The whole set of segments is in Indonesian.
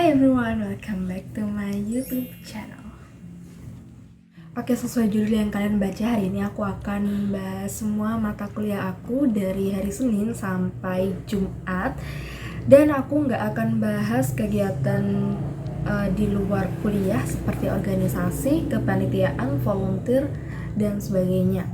Hi everyone, welcome back to my YouTube channel. Oke, sesuai judul yang kalian baca, hari ini aku akan bahas semua mata kuliah aku dari hari Senin sampai Jumat. Dan aku nggak akan bahas kegiatan di luar kuliah seperti organisasi, kepanitiaan, volunteer, dan sebagainya.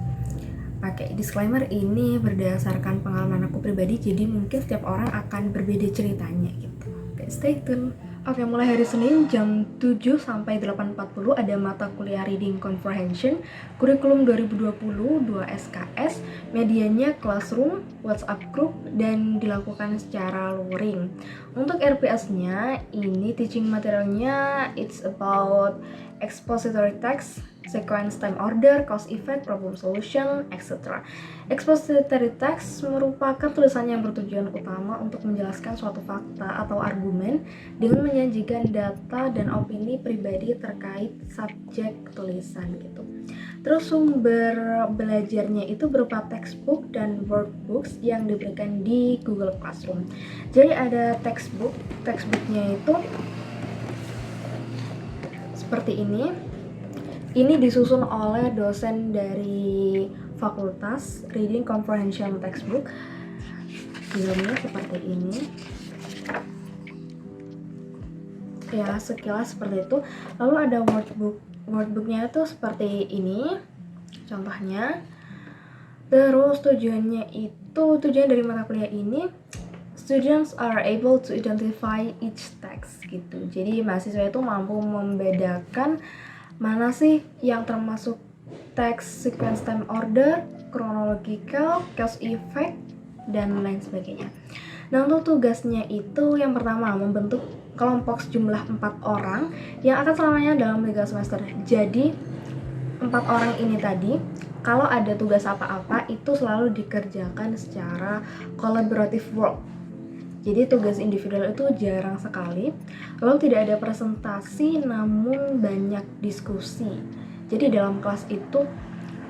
Oke, disclaimer ini berdasarkan pengalaman aku pribadi, jadi mungkin setiap orang akan berbeda ceritanya gitu. Oke, stay tune. Oke, mulai hari Senin jam 7 sampai 8.40 ada mata kuliah Reading Comprehension, kurikulum 2020, 2 SKS, medianya Classroom, WhatsApp Group, dan dilakukan secara luring. Untuk RPS-nya, ini teaching materialnya it's about expository text, sequence time order, cause effect, problem solution, etc. Expository text merupakan tulisan yang bertujuan utama untuk menjelaskan suatu fakta atau argumen dengan menyajikan data dan opini pribadi terkait subjek tulisan gitu. Terus sumber belajarnya itu berupa textbook dan workbooks yang diberikan di Google Classroom. Jadi ada textbooknya itu seperti ini. Ini disusun oleh dosen dari fakultas Reading Comprehension Textbook. Filmnya seperti ini. Ya, sekilas seperti itu. Lalu ada workbooknya itu seperti ini. Contohnya. Terus tujuan dari mata kuliah ini, students are able to identify each text gitu. Jadi mahasiswa itu mampu membedakan mana sih yang termasuk teks, sequence time order, chronological, cause effect, dan lain sebagainya. Nah, untuk tugasnya itu yang pertama membentuk kelompok sejumlah 4 orang yang akan selamanya dalam 3 semester. Jadi 4 orang ini tadi kalau ada tugas apa-apa itu selalu dikerjakan secara collaborative work. Jadi tugas individual itu jarang sekali. Lalu tidak ada presentasi namun banyak diskusi. Jadi dalam kelas itu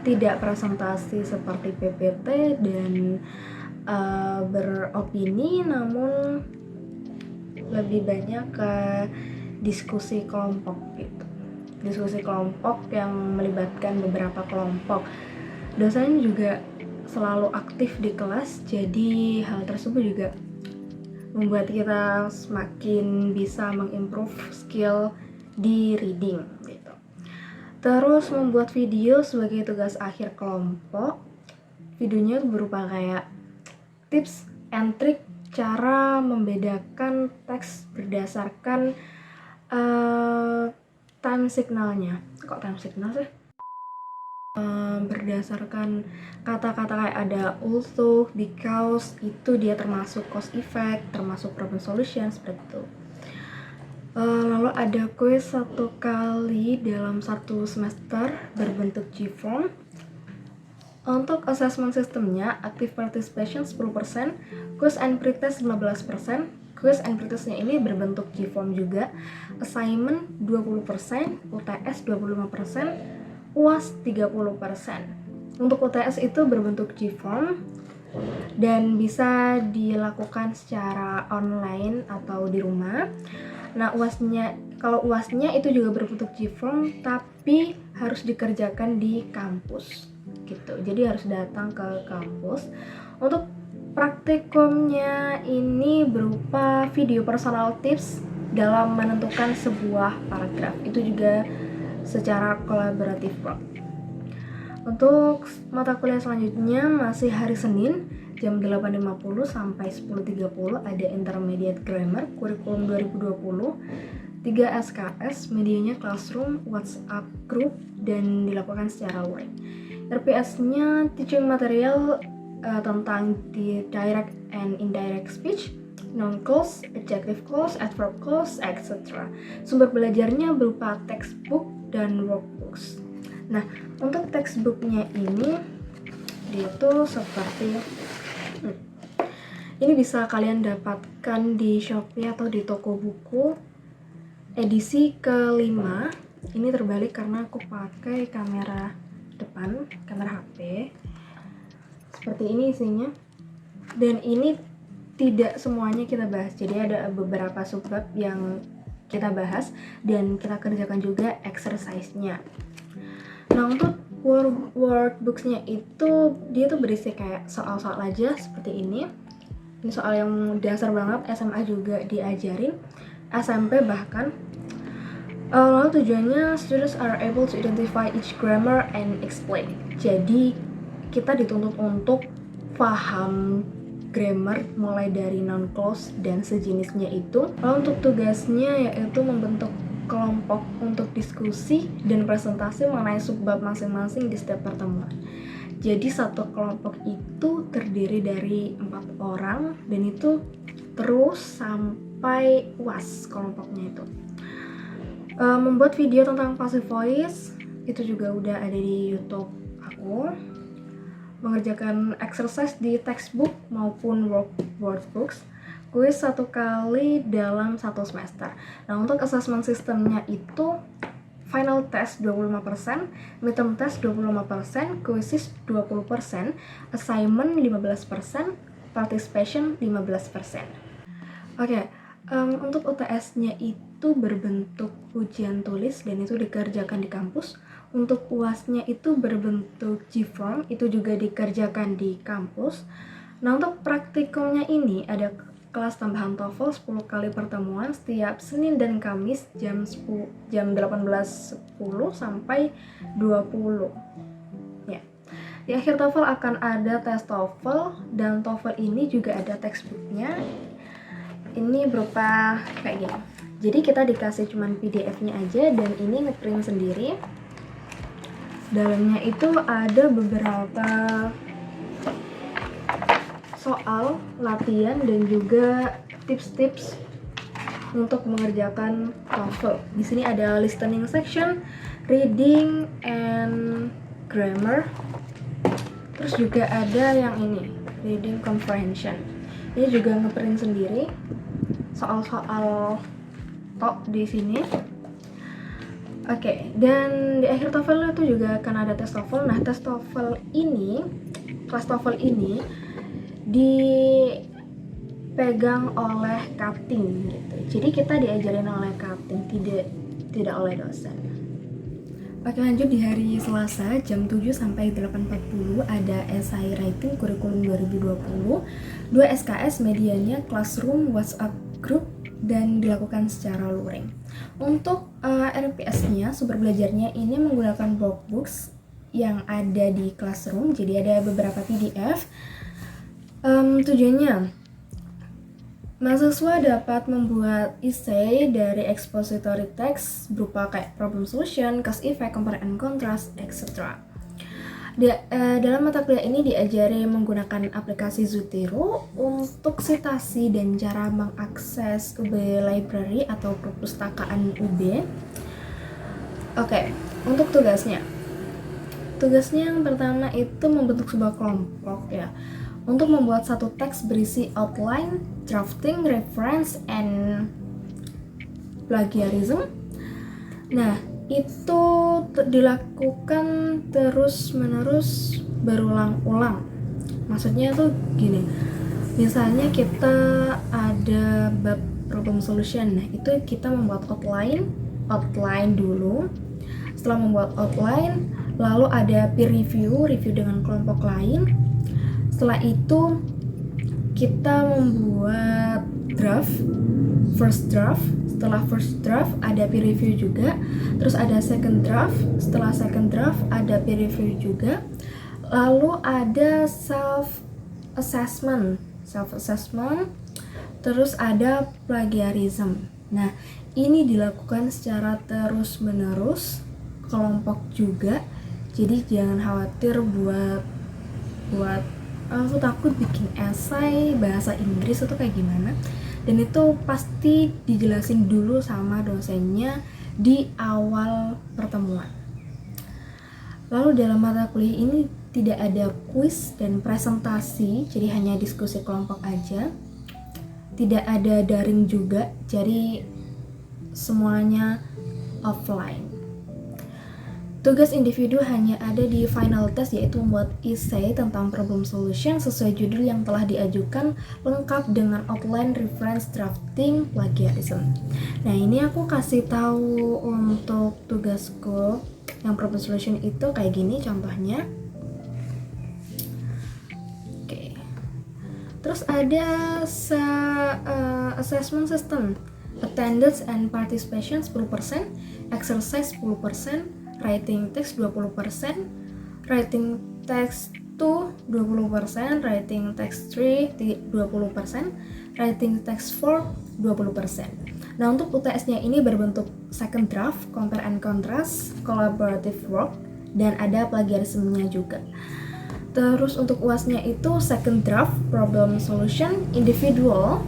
tidak presentasi seperti PPT dan beropini, namun lebih banyak ke diskusi kelompok gitu. Diskusi kelompok yang melibatkan beberapa kelompok. Dosen juga selalu aktif di kelas, jadi hal tersebut juga membuat kita semakin bisa mengimprove skill di reading gitu. Terus membuat video sebagai tugas akhir kelompok. Videonya berupa kayak tips and trick cara membedakan teks berdasarkan time signalnya. Kok time signal sih? Berdasarkan kata-kata kayak ada also, because, itu dia termasuk cause effect, termasuk problem solution, seperti itu. Lalu ada quiz 1 kali dalam 1 semester berbentuk G-form. Untuk assessment sistemnya, active participation 10%, quiz and pretest 15%. Quiz and pretestnya ini berbentuk G-form juga. Assignment 20%, UTS 25%, UAS 30%. Untuk UTS itu berbentuk G-form dan bisa dilakukan secara online atau di rumah. Nah, kalau UASnya itu juga berbentuk G-form tapi harus dikerjakan di kampus gitu. Jadi harus datang ke kampus. Untuk praktikumnya ini berupa video personal tips dalam menentukan sebuah paragraf. Itu juga secara kolaboratif work. Untuk mata kuliah selanjutnya masih hari Senin jam 8.50 sampai 10.30 ada Intermediate Grammar kurikulum 2020, 3 SKS, medianya Classroom, WhatsApp Group, dan dilakukan secara luring. RPS-nya teaching material tentang the direct and indirect speech, noun clause, adjective clause, adverb clause, etc. Sumber belajarnya berupa textbook dan workbooks. Nah, untuk textbooknya ini dia tuh seperti ini, bisa kalian dapatkan di Shopee atau di toko buku edisi ke-5. Ini terbalik karena aku pakai kamera depan, kamera HP. Seperti ini isinya. Dan ini tidak semuanya kita bahas. Jadi ada beberapa subbab yang kita bahas dan kita kerjakan juga exercise-nya. Nah, untuk workbooks-nya itu dia tuh berisi kayak soal-soal aja seperti ini. Ini soal yang dasar banget, SMA juga diajarin, SMP bahkan. Lalu tujuannya students are able to identify each grammar and explain. Jadi kita dituntut untuk paham grammar mulai dari noun clause dan sejenisnya itu. Lalu untuk tugasnya yaitu membentuk kelompok untuk diskusi dan presentasi mengenai subbab masing-masing di setiap pertemuan. Jadi satu kelompok itu terdiri dari 4 orang dan itu terus sampai UAS kelompoknya itu. Membuat video tentang passive voice itu juga udah ada di YouTube aku. Mengerjakan exercise di textbook maupun workbooks, kuis 1 kali dalam 1 semester. Nah, untuk assessment sistemnya itu final test 25%, midterm test 25%, quizzes 20%, assignment 15%, participation 15%. Oke, untuk UTS-nya itu berbentuk ujian tulis dan itu dikerjakan di kampus. Untuk UAS-nya itu berbentuk G-form, itu juga dikerjakan di kampus. Nah, untuk praktikumnya ini ada kelas tambahan TOEFL 10 kali pertemuan setiap Senin dan Kamis jam 18.10 sampai 20. Ya. Di akhir TOEFL akan ada tes TOEFL dan TOEFL ini juga ada textbooknya. Ini berupa kayak gini. Jadi kita dikasih cuman PDF-nya aja dan ini ngeprint sendiri. Dalamnya itu ada beberapa soal, latihan, dan juga tips-tips untuk mengerjakan TOEFL. Di sini ada listening section, reading and grammar. Terus juga ada yang ini, reading comprehension. Ini juga ngeprint sendiri soal-soal di sini. Oke, dan di akhir TOEFL itu juga akan ada tes TOEFL. Nah, tes TOEFL ini, kelas TOEFL ini dipegang oleh cutting gitu. Jadi kita diajarin oleh cutting, tidak oleh dosen. Oke, lanjut di hari Selasa jam 7 sampai 8.40 ada essay writing kurikulum 2020, 2 SKS medianya classroom, WhatsApp group dan dilakukan secara luring. Untuk RPS-nya, sumber belajarnya ini menggunakan workbooks yang ada di classroom. Jadi ada beberapa PDF. Tujuannya mahasiswa dapat membuat essay dari expository text berupa kayak problem solution, cause effect, compare and contrast, etc. Dalam mata kuliah ini diajari menggunakan aplikasi Zotero untuk citasi dan cara mengakses UB Library atau perpustakaan UB. Oke, untuk tugasnya yang pertama itu membentuk sebuah kelompok ya, untuk membuat satu teks berisi outline, drafting, reference, and plagiarism. Nah, itu dilakukan terus-menerus berulang-ulang. Maksudnya tuh gini, misalnya kita ada bab problem solution. Nah, itu kita membuat outline dulu. Setelah membuat outline, lalu ada peer review dengan kelompok lain. Setelah itu kita membuat first draft. Setelah first draft ada peer review juga. Terus ada second draft. Setelah second draft ada peer review juga. Lalu ada self assessment. Terus ada plagiarism. Nah, ini dilakukan secara terus-menerus, kelompok juga. Jadi jangan khawatir buat aku takut bikin esai bahasa Inggris itu kayak gimana, dan itu pasti dijelasin dulu sama dosennya di awal pertemuan. Lalu dalam mata kuliah ini tidak ada kuis dan presentasi, jadi hanya diskusi kelompok aja. Tidak ada daring juga, jadi semuanya offline. Tugas individu hanya ada di final test, yaitu membuat essay tentang problem solution sesuai judul yang telah diajukan, lengkap dengan outline, reference, drafting, plagiarism. Nah, ini aku kasih tahu untuk tugasku yang problem solution itu kayak gini contohnya. Oke. Terus ada assessment system, attendance and participation 10%, exercise 10%, writing text 20%, writing text 2 20%, writing text 3 20%, writing text 4 20%. Nah, untuk UTS-nya ini berbentuk second draft, compare and contrast, collaborative work, dan ada plagiarismenya juga. Terus untuk UAS-nya itu second draft, problem solution, individual,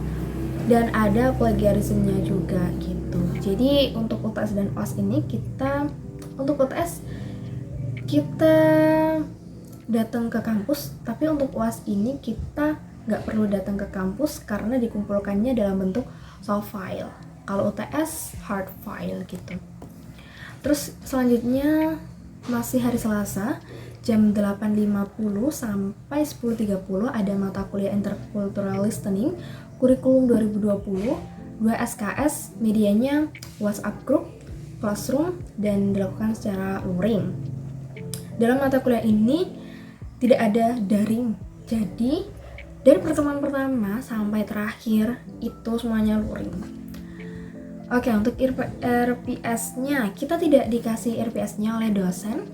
dan ada plagiarismenya juga gitu. Jadi untuk UTS dan UAS ini untuk UTS kita datang ke kampus, tapi untuk UAS ini kita nggak perlu datang ke kampus karena dikumpulkannya dalam bentuk soft file. Kalau UTS hard file gitu. Terus selanjutnya masih hari Selasa jam 8.50 sampai 10.30 ada mata kuliah intercultural listening kurikulum 2020, 2 SKS, medianya WhatsApp group, classroom, dan dilakukan secara luring. Dalam mata kuliah ini tidak ada daring, jadi dari pertemuan pertama sampai terakhir itu semuanya luring. Oke, untuk RPS-nya kita tidak dikasih RPS-nya oleh dosen,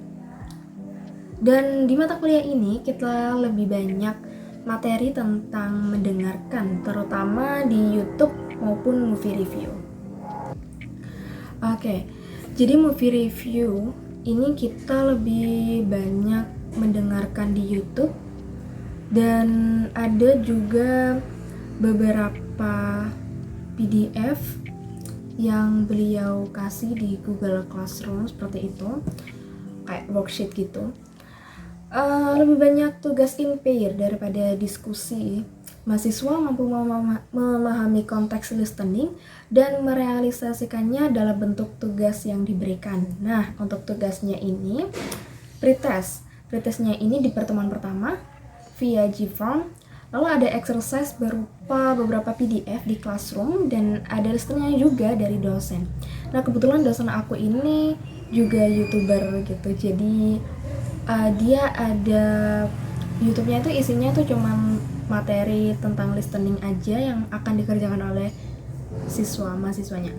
dan di mata kuliah ini kita lebih banyak materi tentang mendengarkan, terutama di YouTube maupun movie review. Oke, jadi movie review ini kita lebih banyak mendengarkan di YouTube, dan ada juga beberapa PDF yang beliau kasih di Google Classroom seperti itu, kayak worksheet gitu. Lebih banyak tugas in-pair daripada diskusi. Mahasiswa mampu memahami konteks listening dan merealisasikannya dalam bentuk tugas yang diberikan. Nah, untuk tugasnya ini pretest. Pretestnya ini di pertemuan pertama via Gform. Lalu ada exercise berupa beberapa PDF di Classroom dan ada listeningnya juga dari dosen. Nah, kebetulan dosen aku ini juga YouTuber gitu. Jadi dia ada YouTube-nya itu isinya tuh cuman materi tentang listening aja yang akan dikerjakan oleh mahasiswanya.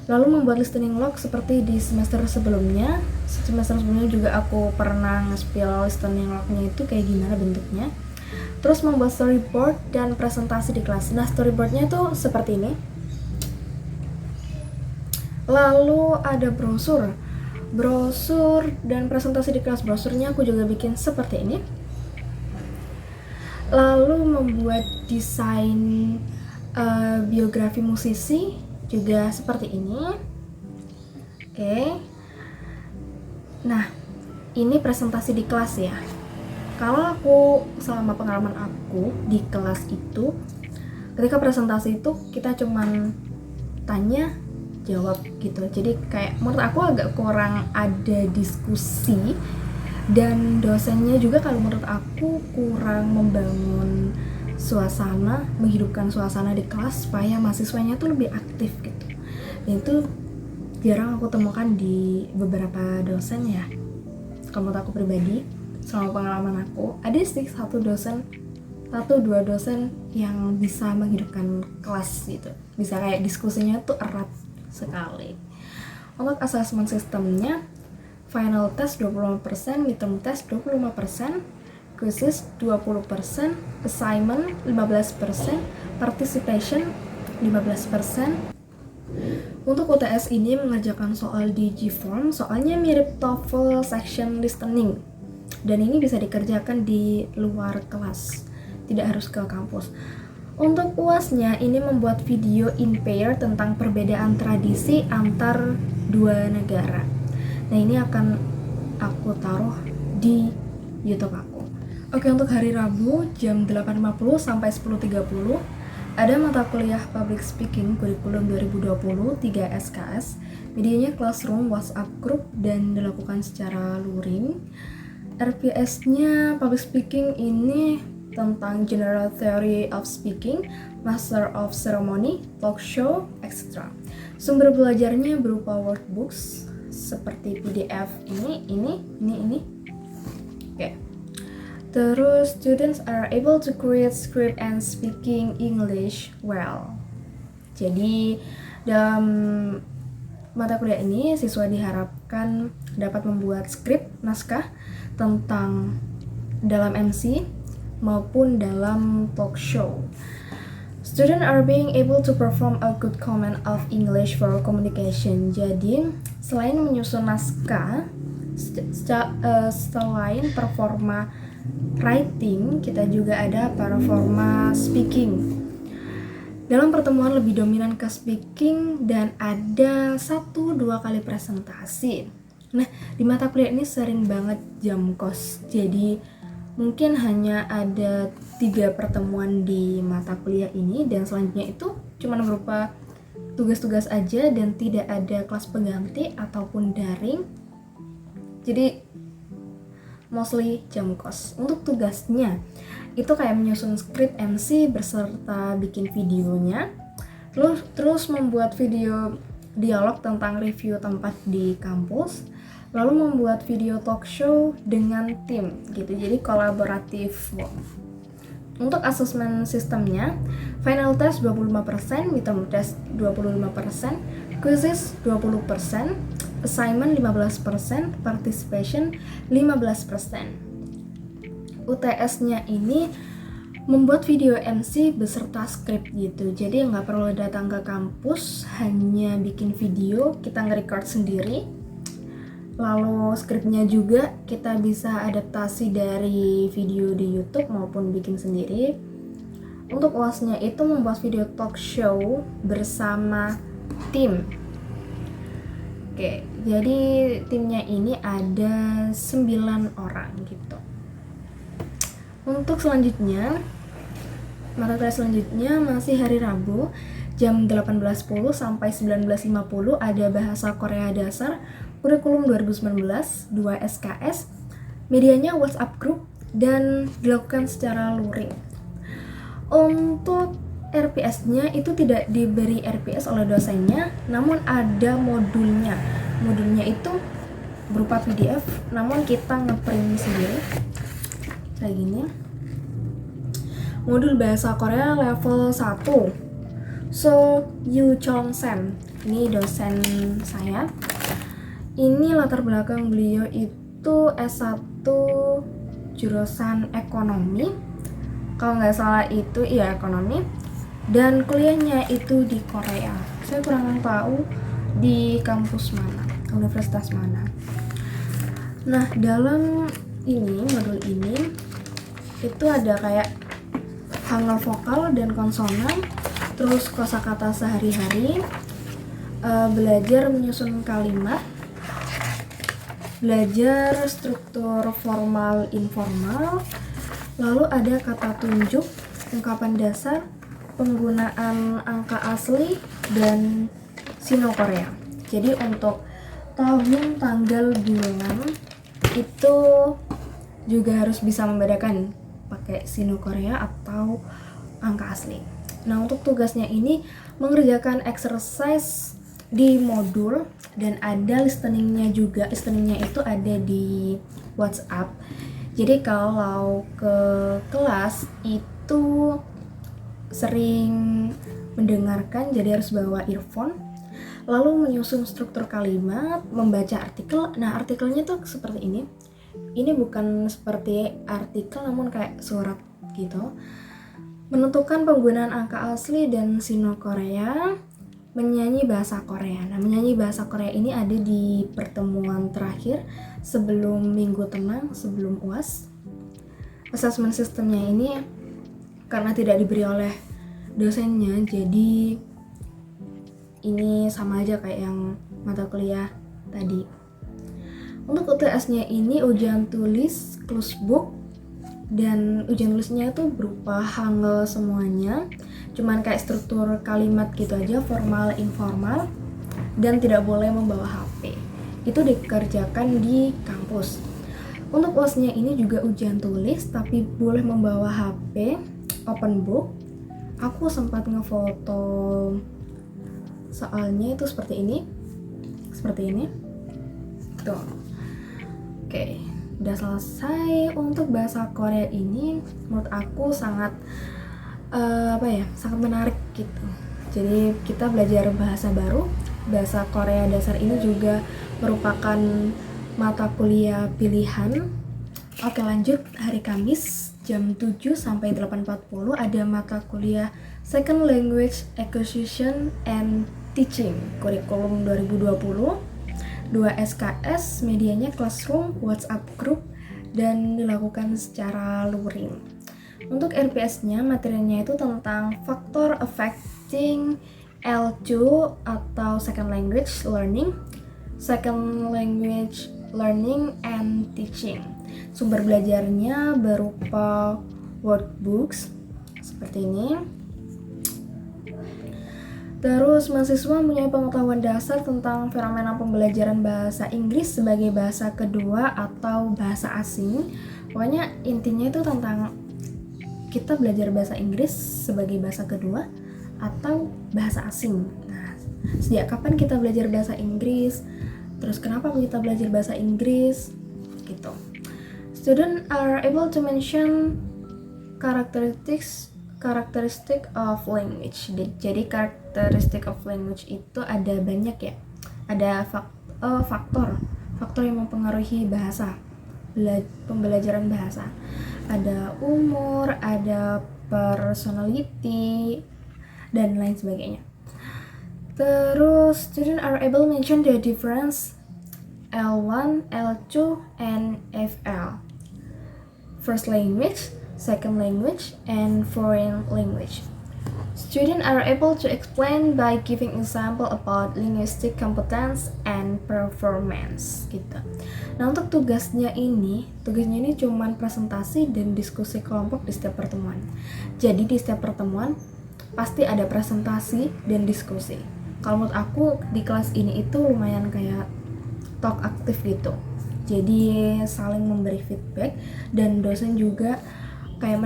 Lalu membuat listening log seperti di semester sebelumnya. Semester sebelumnya juga aku pernah nge-spill listening lognya itu kayak gimana bentuknya. Terus membuat storyboard dan presentasi di kelas. Nah, storyboardnya tuh seperti ini. Lalu ada brosur dan presentasi di kelas. Brosurnya aku juga bikin seperti ini. Lalu membuat desain biografi musisi juga seperti ini. Oke. Nah, ini presentasi di kelas ya. Kalau aku selama pengalaman aku di kelas itu, ketika presentasi itu kita cuman tanya jawab gitu. Jadi kayak menurut aku agak kurang ada diskusi, dan dosennya juga kalau menurut aku kurang membangun suasana, menghidupkan suasana di kelas supaya mahasiswanya tuh lebih aktif gitu. Dan itu jarang aku temukan di beberapa dosen ya. Kalau menurut aku pribadi, selama pengalaman aku, ada sih satu dua dosen yang bisa menghidupkan kelas gitu. Bisa kayak diskusinya tuh erat sekali. Untuk assessment systemnya, final test 25%, midterm test 25%, quizzes 20%, assignment 15%, participation 15%. Untuk UTS ini mengerjakan soal di Gform, soalnya mirip TOEFL section listening, dan ini bisa dikerjakan di luar kelas, tidak harus ke kampus. Untuk UAS-nya ini membuat video in-pair tentang perbedaan tradisi antar dua negara. Nah, ini akan aku taruh di YouTube aku. Oke, untuk hari Rabu jam 8.50 sampai 10.30 Ada mata kuliah Public Speaking kurikulum 2020 3 SKS, medianya Classroom, WhatsApp Group, dan dilakukan secara luring. RPS-nya Public Speaking ini tentang General Theory of Speaking, Master of Ceremony, Talk Show, etc. Sumber belajarnya berupa workbooks seperti PDF ini. Oke. Terus, students are able to create script and speaking English well. Jadi, dalam mata kuliah ini, siswa diharapkan dapat membuat skrip, naskah tentang dalam MC maupun dalam talk show. Students are being able to perform a good command of English for communication. Jadi, selain menyusun naskah, selain performa writing, kita juga ada performa speaking. Dalam pertemuan lebih dominan ke speaking dan ada 1-2 kali presentasi. Nah, di mata kuliah ini sering banget jam kos. Jadi mungkin hanya ada 3 pertemuan di mata kuliah ini, dan selanjutnya itu cuma berupa tugas-tugas aja dan tidak ada kelas pengganti ataupun daring. Jadi mostly jam kos. Untuk tugasnya itu kayak menyusun skrip MC beserta bikin videonya, terus membuat video dialog tentang review tempat di kampus, lalu membuat video talk show dengan tim gitu, jadi kolaboratif. Untuk asesmen sistemnya, final test 25%, midterm test 25%, quizzes 20%, assignment 15%, participation 15%. UTS-nya ini membuat video MC beserta skrip gitu. Jadi nggak perlu datang ke kampus, hanya bikin video, kita nge-record sendiri. Lalu skripnya juga kita bisa adaptasi dari video di YouTube maupun bikin sendiri. Untuk UAS-nya itu membuat video talk show bersama tim. Oke, jadi timnya ini ada 9 orang gitu. Untuk selanjutnya, mata kuliah selanjutnya masih hari Rabu jam 18.10 sampai 19.50 ada bahasa Korea dasar kurikulum 2019 2 SKS, medianya WhatsApp Group dan dilakukan secara luring. Untuk RPS-nya itu tidak diberi RPS oleh dosennya, namun ada modulnya. Modulnya itu berupa PDF, namun kita ngeprint sendiri kayak gini. Modul bahasa Korea level 1. So Yu Chong Sam, ini dosen saya. Ini latar belakang beliau itu S1 jurusan ekonomi, kalau nggak salah itu ekonomi, dan kuliahnya itu di Korea. Saya kurang tahu di kampus mana, universitas mana. Nah, dalam modul ini itu ada kayak hangul vokal dan konsonan, terus kosakata sehari-hari, belajar menyusun kalimat, belajar struktur formal informal, lalu ada kata tunjuk, ungkapan dasar, penggunaan angka asli, dan Sino Korea. Jadi untuk tahun, tanggal, bulan itu juga harus bisa membedakan pakai Sino Korea atau angka asli. Nah, untuk tugasnya ini mengerjakan exercise di modul dan ada listeningnya juga. Listeningnya itu ada di WhatsApp. Jadi kalau ke kelas itu sering mendengarkan, jadi harus bawa earphone. Lalu menyusun struktur kalimat, membaca artikel. Nah, artikelnya tuh seperti ini. Ini bukan seperti artikel namun kayak surat gitu. Menentukan penggunaan angka asli dan Sino Korea, menyanyi bahasa Korea. Nah, menyanyi bahasa Korea ini ada di pertemuan terakhir sebelum minggu tenang, sebelum UAS. Assessment sistemnya ini karena tidak diberi oleh dosennya, jadi ini sama aja kayak yang mata kuliah tadi. Untuk UTS-nya ini ujian tulis, close book, dan ujian tulisnya itu berupa hangul semuanya, cuman kayak struktur kalimat gitu aja, formal, informal, dan tidak boleh membawa HP. Itu dikerjakan di kampus. Untuk UASnya ini juga ujian tulis, tapi boleh membawa HP, open book. Aku sempat ngefoto soalnya itu seperti ini. Tuh. Oke, udah selesai. Untuk bahasa Korea ini menurut aku sangat sangat menarik gitu. Jadi kita belajar bahasa baru. Bahasa Korea dasar ini juga merupakan mata kuliah pilihan. Oke, lanjut. Hari Kamis jam 7 sampai 8.40 ada mata kuliah Second Language Acquisition and Teaching kurikulum 2020. 2 SKS, medianya Classroom, WhatsApp Group, dan dilakukan secara luring. Untuk RPS-nya, materinya itu tentang faktor affecting L2 atau Second Language Learning, Second Language Learning and Teaching. Sumber belajarnya berupa workbooks seperti ini. Terus mahasiswa mempunyai pengetahuan dasar tentang fenomena pembelajaran bahasa Inggris sebagai bahasa kedua atau bahasa asing. Pokoknya intinya itu tentang kita belajar bahasa Inggris sebagai bahasa kedua atau bahasa asing. Nah, sejak kapan kita belajar bahasa Inggris? Terus kenapa kita belajar bahasa Inggris? Gitu. Students are able to mention characteristic of language. Jadi characteristic of language itu ada banyak ya. Ada faktor yang mempengaruhi bahasa, pembelajaran bahasa. Ada umur, ada personality, dan lain sebagainya. Terus students are able to mention the difference L1, L2, and FL. First language, second language, and foreign language. Students are able to explain by giving example about linguistic competence and performance gitu. Nah, untuk tugasnya ini cuman presentasi dan diskusi kelompok di setiap pertemuan. Jadi di setiap pertemuan pasti ada presentasi dan diskusi. Kalau menurut aku di kelas ini itu lumayan kayak talk aktif gitu. Jadi saling memberi feedback dan dosen juga kayak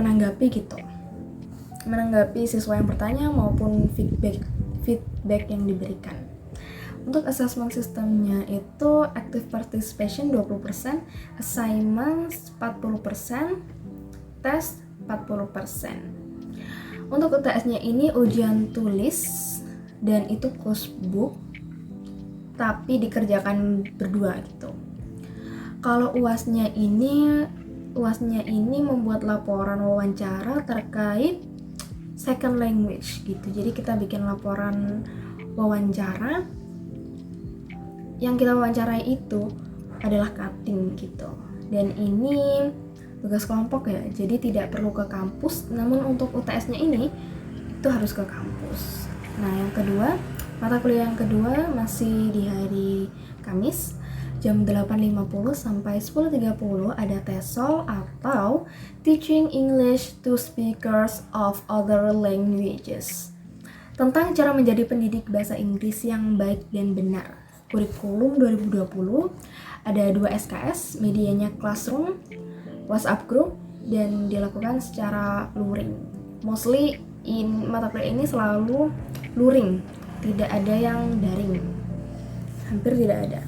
menanggapi siswa yang bertanya maupun feedback yang diberikan. Untuk assessment sistemnya itu active participation 20%, assignments 40%, test 40%. Untuk UTS-nya ini ujian tulis dan itu closed book tapi dikerjakan berdua gitu. Kalau UASnya ini membuat laporan wawancara terkait second language gitu. Jadi kita bikin laporan wawancara. Yang kita wawancarai itu adalah cutting gitu. Dan ini tugas kelompok ya. Jadi tidak perlu ke kampus, namun untuk UTS-nya ini itu harus ke kampus. Nah, mata kuliah yang kedua masih di hari Kamis. Jam 8.50 sampai 10.30 ada TESOL atau Teaching English to Speakers of Other Languages tentang cara menjadi pendidik bahasa Inggris yang baik dan benar. Kurikulum 2020 ada 2 SKS, medianya Classroom, WhatsApp Group, dan dilakukan secara luring. Mostly mata kuliah ini selalu luring, tidak ada yang daring, hampir tidak ada.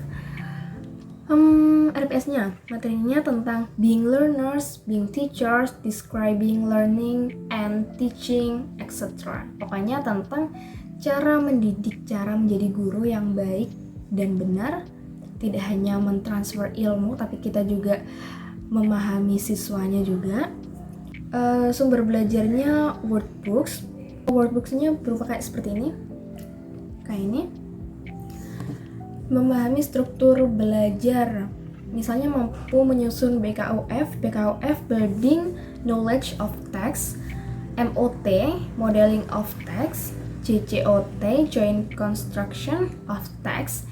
RPS-nya, materinya tentang being learners, being teachers, describing learning and teaching, etc. Pokoknya tentang cara mendidik, cara menjadi guru yang baik dan benar. Tidak hanya mentransfer ilmu, tapi kita juga memahami siswanya juga. Sumber belajarnya workbooks-nya berupa kayak seperti ini. Kayak ini. Memahami struktur belajar, misalnya mampu menyusun BKUF building knowledge of text, MOT modeling of text, JCOT joint construction of text,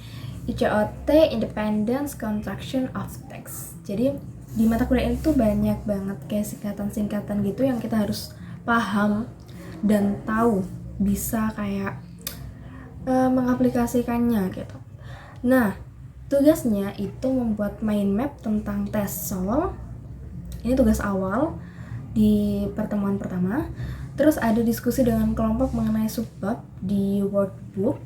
ICOT independence construction of text. Jadi di mata kuliah itu banyak banget kayak singkatan-singkatan gitu yang kita harus paham dan tahu, bisa kayak mengaplikasikannya gitu. Nah, tugasnya itu membuat mind map tentang tes soal. Ini tugas awal di pertemuan pertama. Terus ada diskusi dengan kelompok mengenai subbab di workbook,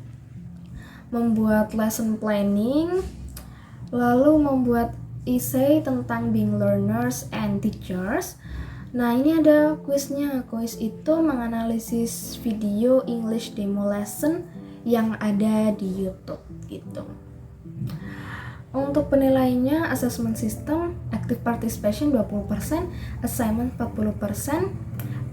membuat lesson planning, lalu membuat essay tentang being learners and teachers. Nah, ini ada kuisnya. Kuis itu menganalisis video English demo lesson yang ada di YouTube gitu. Untuk penilaiannya, assessment system, active participation 20%, assignment 40%,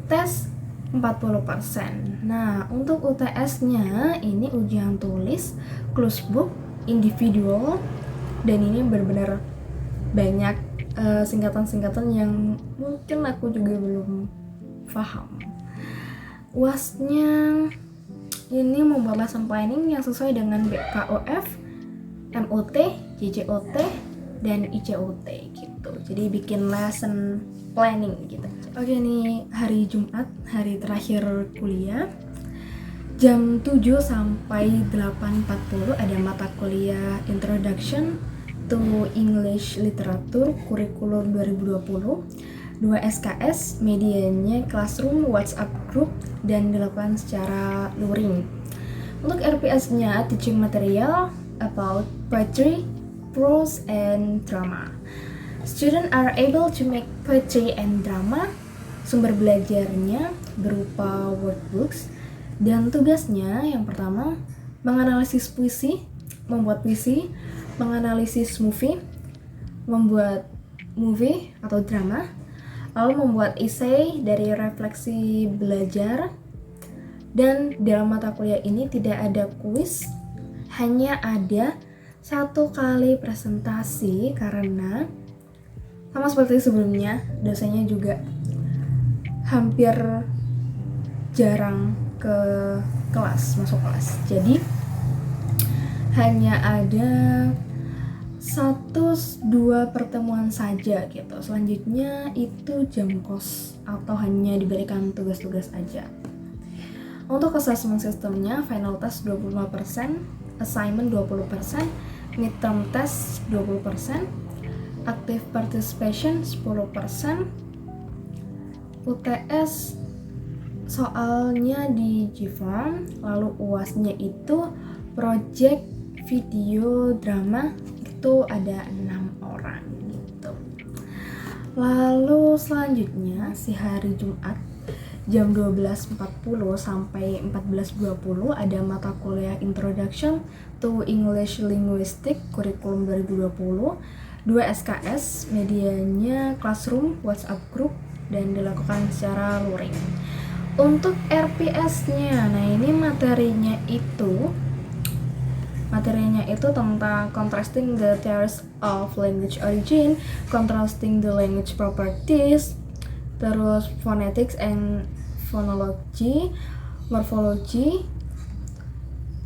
tes 40%. Nah, untuk UTS-nya ini ujian tulis, closed book, individual, dan ini benar-benar banyak singkatan-singkatan yang mungkin aku juga belum paham. UAS-nya ini membuat lesson planning yang sesuai dengan BKOF, MOT, JJOT, dan ICOT gitu. Jadi bikin lesson planning gitu. Oke, nih hari Jumat, hari terakhir kuliah. Jam 7 sampai 8.40 ada mata kuliah Introduction to English Literature Kurikulum 2020. 2 SKS, medianya Classroom, WhatsApp Group, dan dilakukan secara luring. Untuk RPS-nya, teaching material about poetry, prose, and drama. Students are able to make poetry and drama. Sumber belajarnya berupa workbooks, dan tugasnya yang pertama menganalisis puisi, membuat puisi, menganalisis movie, membuat movie atau drama, lalu membuat essay dari refleksi belajar. Dan dalam mata kuliah ini tidak ada kuis, hanya ada 1 kali presentasi karena sama seperti sebelumnya, dosennya juga hampir jarang ke kelas, masuk kelas. Jadi hanya ada 1-2 pertemuan saja gitu. Selanjutnya itu jam kos atau hanya diberikan tugas-tugas aja. Untuk assessment systemnya, final test 25%, assignment 20%, midterm test 20%, active participation 10%, UTS soalnya di GFORM, lalu UASnya itu project video drama itu ada 6 orang gitu. Lalu selanjutnya si hari Jumat jam 12.40 sampai 14.20 ada mata kuliah Introduction to English Linguistic Kurikulum 2020. 2 SKS, medianya Classroom, WhatsApp Group, dan dilakukan secara luring. Untuk RPS-nya, nah ini materinya itu tentang contrasting the theories of language origin, contrasting the language properties, terus phonetics and phonology, morphology,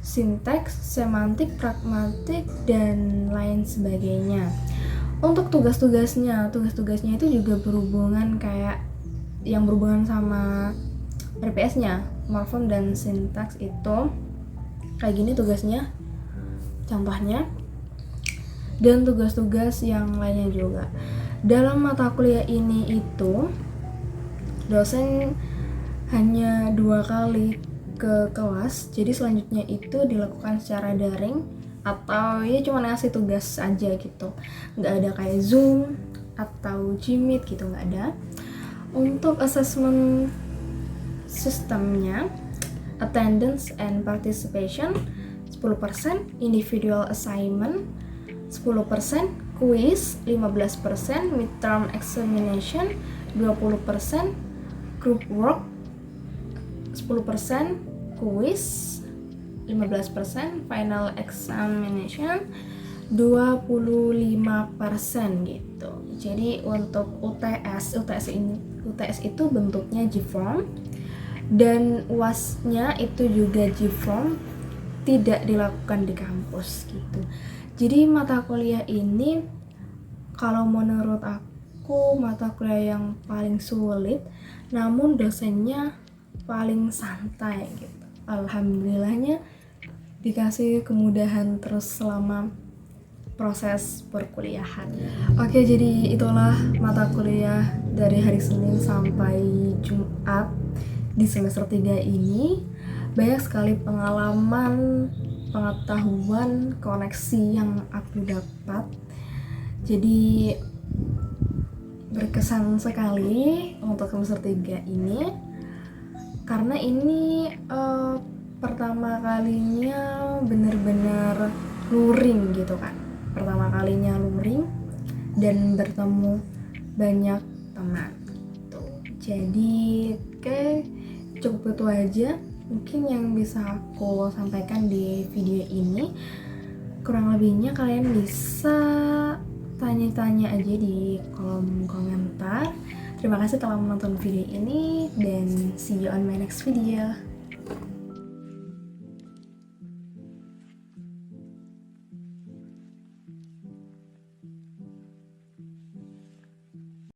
syntax, semantik, pragmatik, dan lain sebagainya. Untuk tugas-tugasnya itu juga berhubungan kayak yang berhubungan sama RPS-nya, morfem dan syntax itu kayak gini tugasnya, contohnya, dan tugas-tugas yang lainnya juga. Dalam mata kuliah ini itu dosen hanya 2 kali ke kelas, jadi selanjutnya itu dilakukan secara daring atau ya cuma ngasih tugas aja gitu, nggak ada kayak Zoom atau Gmeet gitu, nggak ada. Untuk assessment sistemnya, attendance and participation 10%, individual assignment 10%, quiz 15%, midterm examination 20%, group work 10%, quiz 15%, final examination 25% gitu. Jadi untuk UTS itu bentuknya GFORM, dan UAS-nya itu juga GFORM, tidak dilakukan di kampus gitu. Jadi mata kuliah ini kalau menurut aku mata kuliah yang paling sulit, namun dosennya paling santai gitu. Alhamdulillahnya dikasih kemudahan terus selama proses perkuliahan. Oke, jadi itulah mata kuliah dari hari Senin sampai Jumat di semester 3 ini. Banyak sekali pengalaman, pengetahuan, koneksi yang aku dapat. Jadi berkesan sekali untuk semester 3 ini. Karena ini pertama kalinya bener-bener luring gitu kan. Pertama kalinya luring dan bertemu banyak teman gitu. Jadi kayak cukup itu aja mungkin yang bisa aku sampaikan di video ini. Kurang lebihnya kalian bisa tanya-tanya aja di kolom komentar. Terima kasih telah menonton video ini dan see you on my next video.